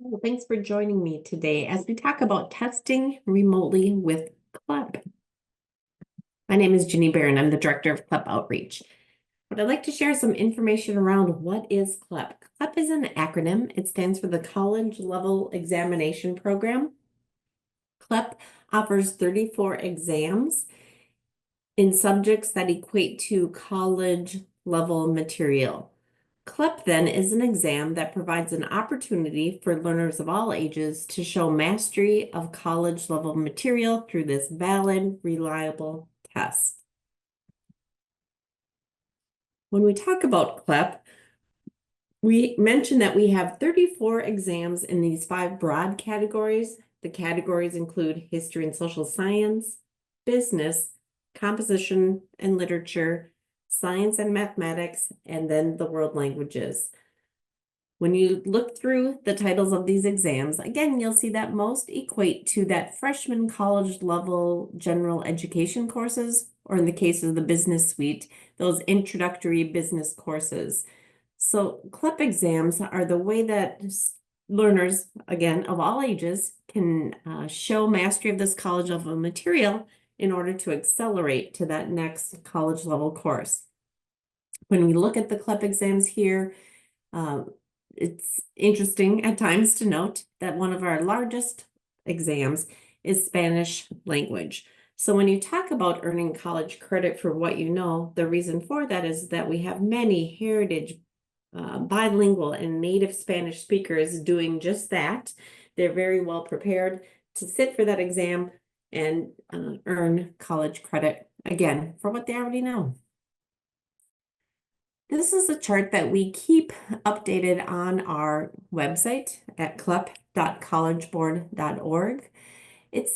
Well, thanks for joining me today as we talk about testing remotely with CLEP. My name is Ginny Barron. I'm the Director of CLEP Outreach. But I'd like to share some information around what is CLEP. CLEP is an acronym. It stands for the College Level Examination Program. CLEP offers 34 exams in subjects that equate to college level material. CLEP then is an exam that provides an opportunity for learners of all ages to show mastery of college level material through this valid, reliable test. When we talk about CLEP, we mentioned that we have 34 exams in these 5 broad categories. The categories include history and social science, business, composition and literature, science and mathematics, and then the world languages. When you look through the titles of these exams, again, you'll see that most equate to that freshman college level general education courses, or in the case of the business suite, those introductory business courses. So CLEP exams are the way that learners, again, of all ages, can show mastery of this college level material in order to accelerate to that next college level course. When we look at the CLEP exams here, it's interesting at times to note that one of our largest exams is Spanish language. So when you talk about earning college credit for what you know, the reason for that is that we have many heritage bilingual and native Spanish speakers doing just that. They're very well prepared to sit for that exam and earn college credit, again, for what they already know. This is a chart that we keep updated on our website at clep.collegeboard.org. It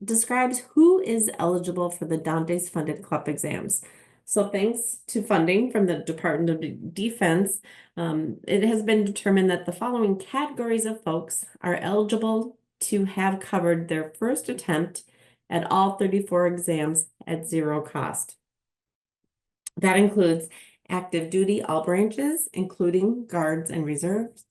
describes who is eligible for the Dante's funded CLEP exams. So thanks to funding from the Department of Defense, it has been determined that the following categories of folks are eligible to have covered their first attempt at all 34 exams at zero cost. That includes active duty, all branches, including guards and reserves,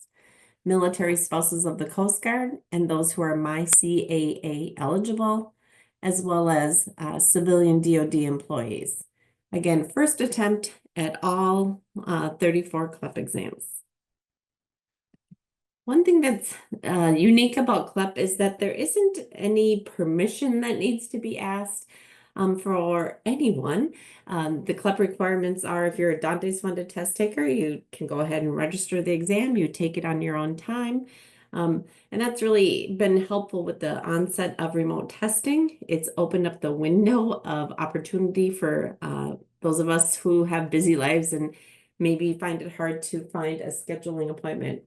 military spouses of the Coast Guard, and those who are MyCAA eligible, as well as civilian DoD employees. Again, first attempt at all 34 CLEP exams. One thing that's unique about CLEP is that there isn't any permission that needs to be asked for anyone. The CLEP requirements are if you're a Dante's funded test taker, you can go ahead and register the exam. You take it on your own time. And that's really been helpful with the onset of remote testing. It's opened up the window of opportunity for those of us who have busy lives and maybe find it hard to find a scheduling appointment.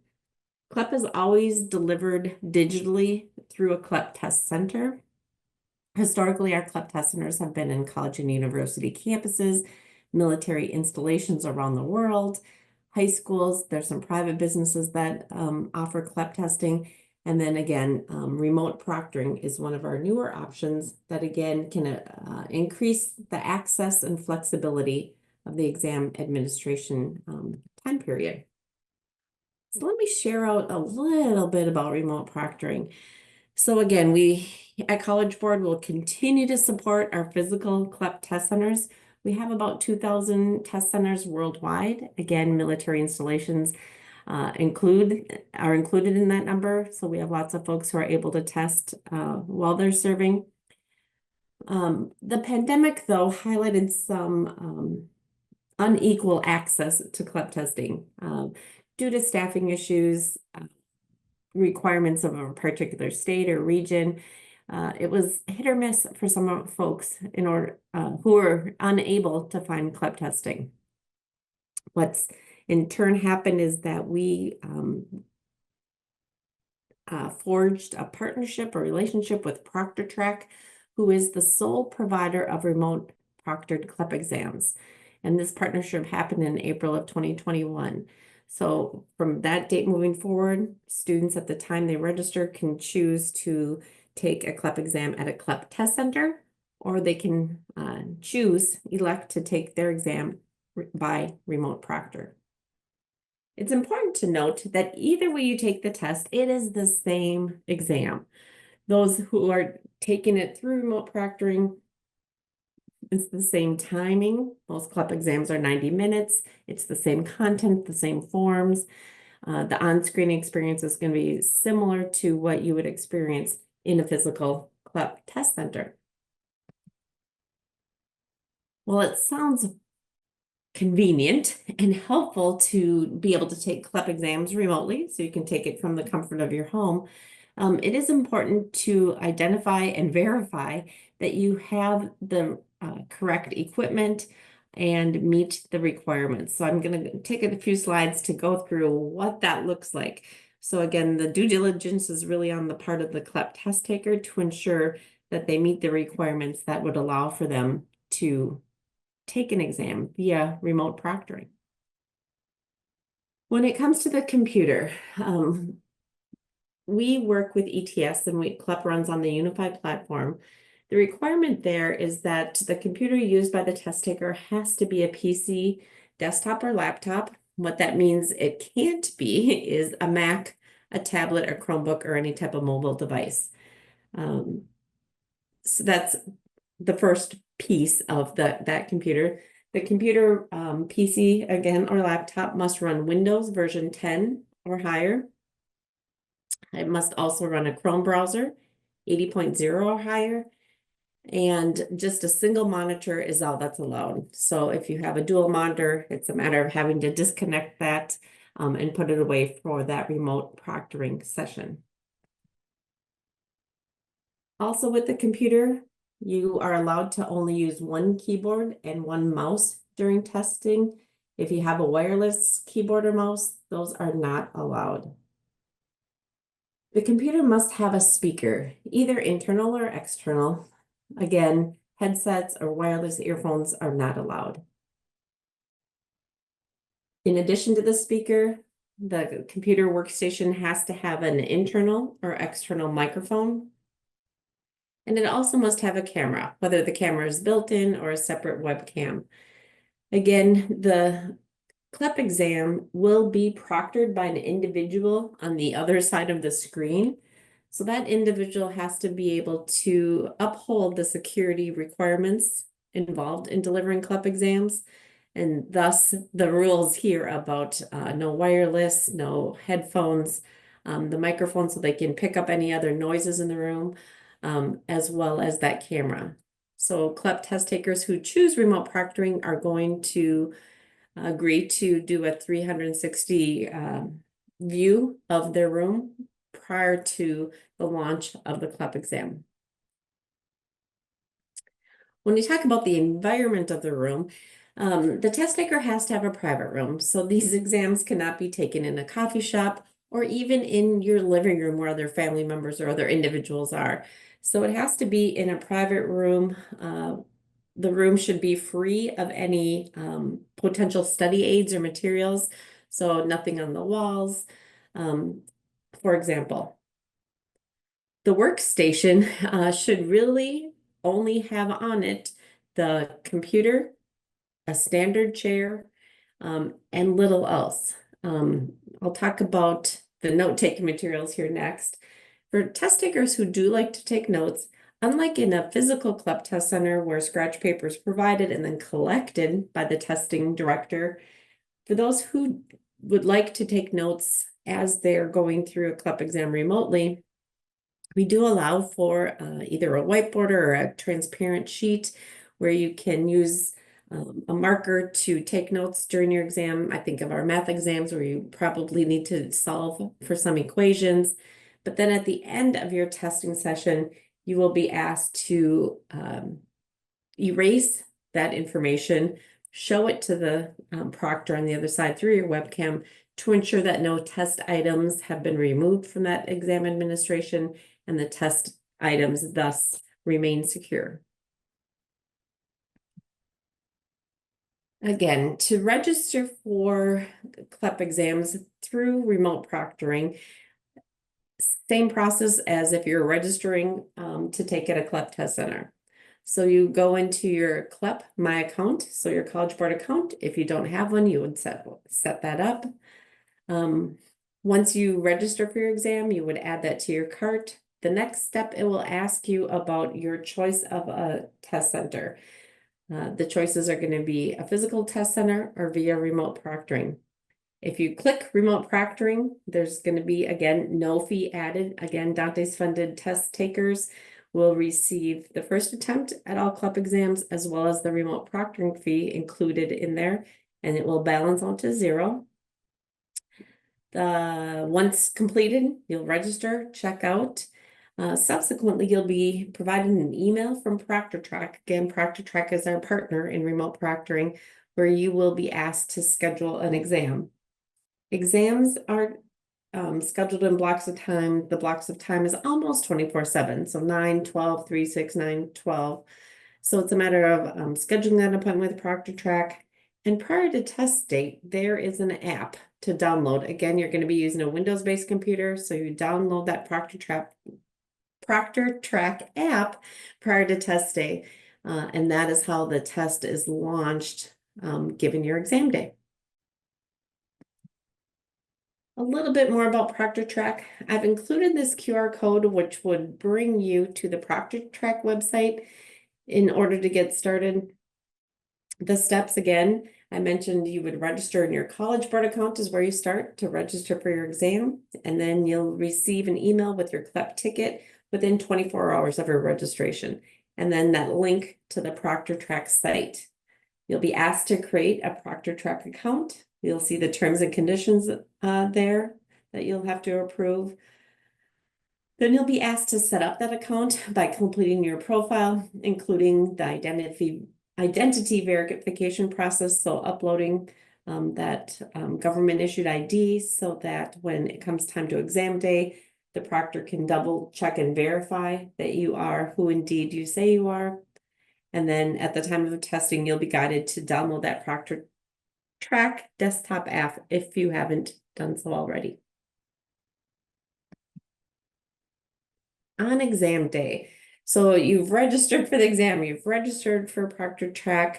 CLEP is always delivered digitally through a CLEP test center. Historically, our CLEP test centers have been in college and university campuses, military installations around the world, high schools. There's some private businesses that offer CLEP testing. And then again, remote proctoring is one of our newer options that again can increase the access and flexibility of the exam administration time period. So let me share out a little bit about remote proctoring. So again, we at College Board will continue to support our physical CLEP test centers. We have about 2,000 test centers worldwide. Again, military installations are included in that number. So we have lots of folks who are able to test while they're serving. The pandemic, though, highlighted some unequal access to CLEP testing due to staffing issues, requirements of a particular state or region. It was hit or miss for some folks who were unable to find CLEP testing. What's in turn happened is that we forged a partnership or relationship with ProctorTrack, who is the sole provider of remote proctored CLEP exams. And this partnership happened in April of 2021. So from that date moving forward, students at the time they register can choose to take a CLEP exam at a CLEP test center, or they can elect to take their exam by remote proctor. It's important to note that either way you take the test, it is the same exam. Those who are taking it through remote proctoring, it's the same timing. Most CLEP exams are 90 minutes. It's the same content, the same forms. The on-screen experience is going to be similar to what you would experience in a physical CLEP test center. Well, it sounds convenient and helpful to be able to take CLEP exams remotely, so you can take it from the comfort of your home. It is important to identify and verify that you have the correct equipment and meet the requirements. So I'm going to take a few slides to go through what that looks like. So again, the due diligence is really on the part of the CLEP test taker to ensure that they meet the requirements that would allow for them to take an exam via remote proctoring. When it comes to the computer, we work with ETS and CLEP runs on the unified platform. The requirement there is that the computer used by the test taker has to be a PC, desktop, or laptop. What that means it can't be is a Mac, a tablet, a Chromebook, or any type of mobile device. So that's the first piece of that computer. The computer PC, again, or laptop must run Windows version 10 or higher. It must also run a Chrome browser, 80.0 or higher, and just a single monitor is all that's allowed. So if you have a dual monitor, it's a matter of having to disconnect that and put it away for that remote proctoring session. Also with the computer, you are allowed to only use one keyboard and one mouse during testing. If you have a wireless keyboard or mouse, those are not allowed. The computer must have a speaker, either internal or external. Again, headsets or wireless earphones are not allowed. In addition to the speaker, the computer workstation has to have an internal or external microphone. And it also must have a camera, whether the camera is built in or a separate webcam. Again, the CLEP exam will be proctored by an individual on the other side of the screen. So that individual has to be able to uphold the security requirements involved in delivering CLEP exams. And thus the rules here about no wireless, no headphones, the microphone so they can pick up any other noises in the room, as well as that camera. So CLEP test takers who choose remote proctoring are going to agree to do a 360 view of their room prior to the launch of the CLEP exam. When you talk about the environment of the room, the test taker has to have a private room. So these exams cannot be taken in a coffee shop or even in your living room where other family members or other individuals are. So it has to be in a private room. The room should be free of any potential study aids or materials. So nothing on the walls. For example, the workstation should really only have on it the computer, a standard chair, and little else. I'll talk about the note-taking materials here next. For test takers who do like to take notes, unlike in a physical CLEP test center where scratch paper is provided and then collected by the testing director, for those who would like to take notes as they're going through a CLEP exam remotely, we do allow for either a whiteboard or a transparent sheet where you can use a marker to take notes during your exam. I think of our math exams where you probably need to solve for some equations. But then at the end of your testing session, you will be asked to erase that information, show it to the proctor on the other side through your webcam to ensure that no test items have been removed from that exam administration and the test items thus remain secure. Again, to register for CLEP exams through remote proctoring, same process as if you're registering to take at a CLEP test center. So you go into your CLEP My Account, so your College Board account. If you don't have one, you would set that up. Once you register for your exam, you would add that to your cart. The next step, it will ask you about your choice of a test center. The choices are going to be a physical test center or via remote proctoring. If you click remote proctoring, there's going to be, again, no fee added. Again, Dante's funded test takers will receive the first attempt at all CLEP exams, as well as the remote proctoring fee included in there, and it will balance out to zero. Once completed, you'll register, check out. Subsequently, you'll be provided an email from ProctorTrack. Again, ProctorTrack is our partner in remote proctoring, where you will be asked to schedule an exam. Exams are scheduled in blocks of time. The blocks of time is almost 24/7, so 9, 12, 3, 6, 9, 12. So it's a matter of scheduling that appointment with ProctorTrack. And prior to test date, there is an app to download. Again, you're going to be using a Windows-based computer, so you download that ProctorTrack app prior to test day, and that is how the test is launched, given your exam day. A little bit more about ProctorTrack. I've included this QR code, which would bring you to the ProctorTrack website in order to get started. The steps again, I mentioned you would register in your College Board account is where you start to register for your exam, and then you'll receive an email with your CLEP ticket within 24 hours of your registration, and then that link to the ProctorTrack site. You'll be asked to create a ProctorTrack account. You'll see the terms and conditions there that you'll have to approve. Then you'll be asked to set up that account by completing your profile, including the identity verification process, so uploading that government issued ID so that when it comes time to exam day, the proctor can double check and verify that you are who indeed you say you are. And then at the time of testing, you'll be guided to download that ProctorTrack desktop app if you haven't done so already. On exam day, so you've registered for the exam, you've registered for ProctorTrack.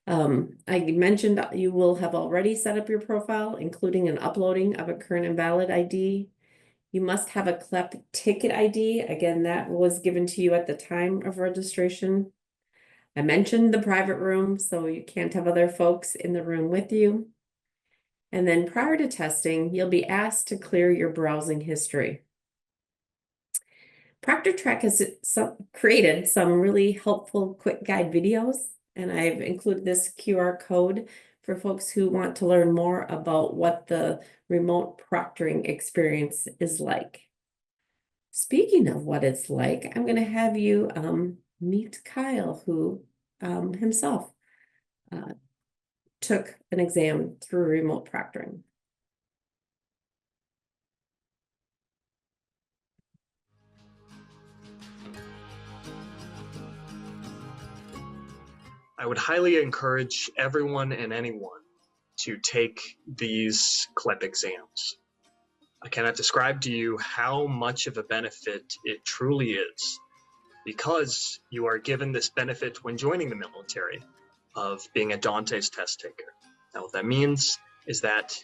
I mentioned you will have already set up your profile, including an uploading of a current and valid ID. You must have a CLEP ticket ID. Again, that was given to you at the time of registration. I mentioned the private room, so you can't have other folks in the room with you. And then prior to testing, you'll be asked to clear your browsing history. ProctorTrack has created some really helpful quick guide videos, and I've included this QR code for folks who want to learn more about what the remote proctoring experience is like. Speaking of what it's like, I'm going to have you meet Kyle, who himself took an exam through remote proctoring. I would highly encourage everyone and anyone to take these CLEP exams. I cannot describe to you how much of a benefit it truly is, because you are given this benefit when joining the military of being a Dante's test taker. Now, what that means is that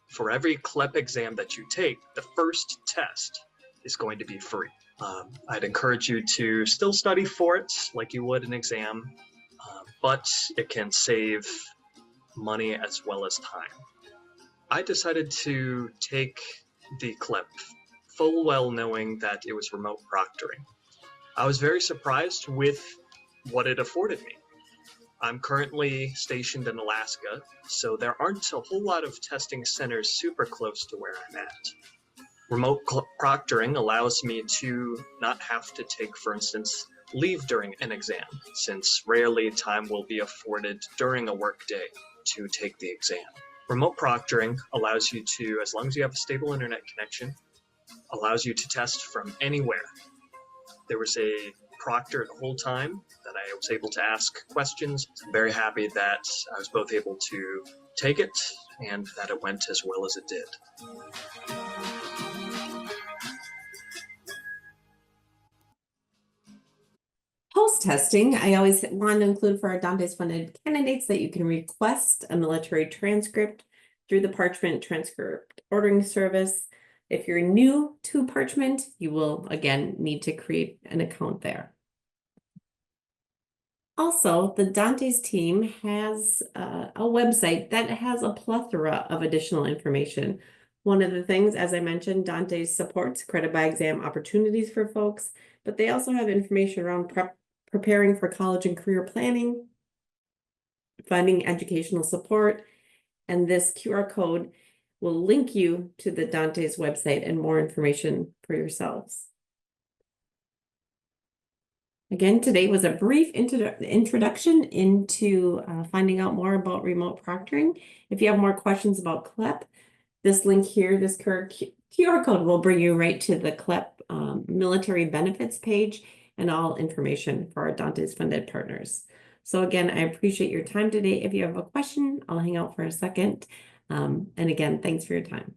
for every CLEP exam that you take, the first test is going to be free. I'd encourage you to still study for it like you would an exam, but it can save money as well as time. I decided to take the CLEP full well knowing that it was remote proctoring. I was very surprised with what it afforded me. I'm currently stationed in Alaska, so there aren't a whole lot of testing centers super close to where I'm at. Remote proctoring allows me to not have to take, for instance, leave during an exam, since rarely time will be afforded during a work day to take the exam. Remote proctoring allows you to, as long as you have a stable internet connection, allows you to test from anywhere. There was a proctor the whole time that I was able to ask questions. I'm very happy that I was both able to take it and that it went as well as it did. Post-testing, I always want to include for our Dante's funded candidates that you can request a military transcript through the Parchment transcript ordering service. If you're new to Parchment, you will again need to create an account there. Also, the Dante's team has a website that has a plethora of additional information. One of the things, as I mentioned, Dante's supports credit by exam opportunities for folks, but they also have information around preparing for college and career planning, finding educational support, and this QR code will link you to the Dante's website and more information for yourselves. Again, today was a brief introduction into finding out more about remote proctoring. If you have more questions about CLEP, this link here, this QR code will bring you right to the CLEP military benefits page and all information for our Dante's funded partners. So again, I appreciate your time today. If you have a question, I'll hang out for a second. And again, thanks for your time.